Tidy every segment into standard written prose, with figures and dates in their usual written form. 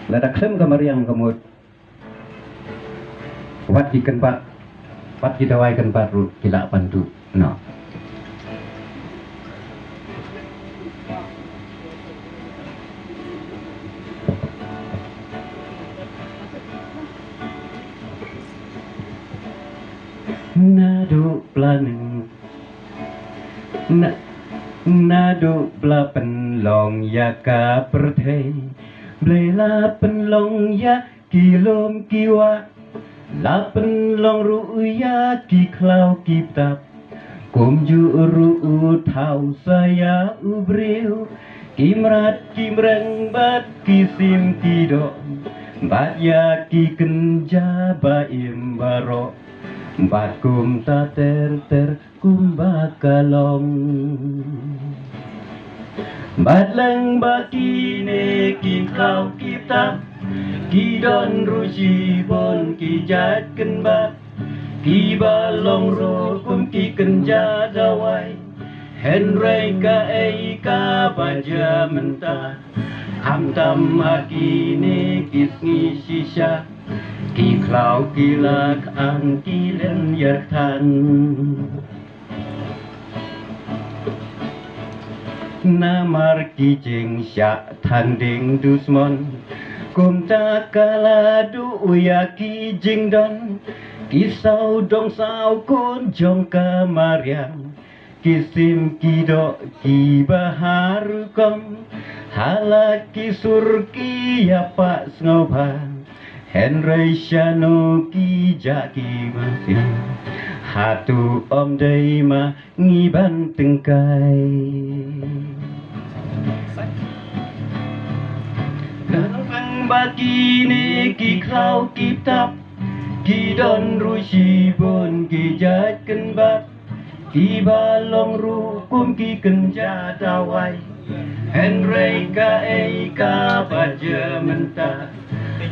Ladak sem kamar yang kamut wat ikan pat pat kita wai kan pat ru kila pantu no nado planning na nado bla penlong ya ka perthei blela penlong ya kilom kiwa la penlong ru ya ki klau kitab kum ju ru thau saya ubreu kimrat kimreng bat kisim kido bat ya ki kenja ba imbaro bat kum ta ter kum bakalong bat leng bakine ki klau kitab ki don ruji bon ki jat ken bat ki balong ro kum ki kenja dawai henrei ka ei ka baja menta ham tam akine kisni shisha ki klau ki lak ang ki len yertan namar ki jing sya than ding dusmon kum ta kala du ya ki jing don ki sau dong sau kun jong kamariang kisim ki do ki bahar kom halak ki sur ki ya pa sngoban henrei shano ki ja ki masih hatu om dei ma ngiban tengkai Nang bakine ki klau kitab ki don rushi bon ki jat ken bat ki balong rukum ki kenja dawai henrei ka ei ka baja menta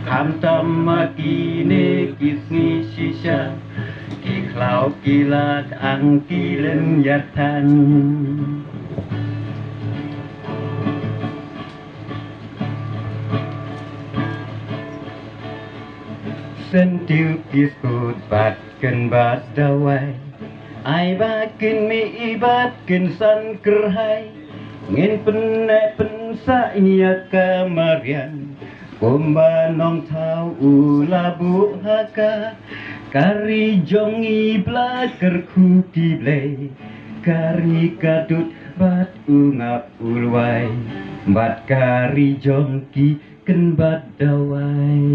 ham tam makine kisni shisha ki klau ki lat ang ki len yatan sentiu kiskut bat ken bat dawai ai bakin mi ibat ken san kerhai ngin penne pensa iya kamarian kumba nong tau ulabu haka kari jongi bla kerku kible kari kadut bat ungap ulwai bat kari jongki ken bat dawai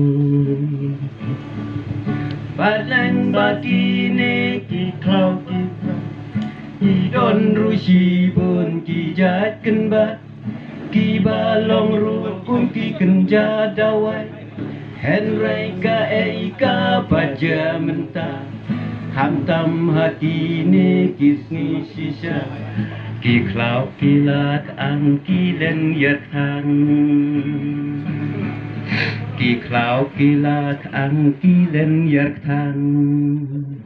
Padang bakine ki klau kita ki don rushi bon ki jat ken bat ki balong rukum ki kenja dawai henrei ka ei ka baja menta ham tam hakine kisni shisha ki klau ki lak ang ki len yatan ki klau ki lak ang ki len yatan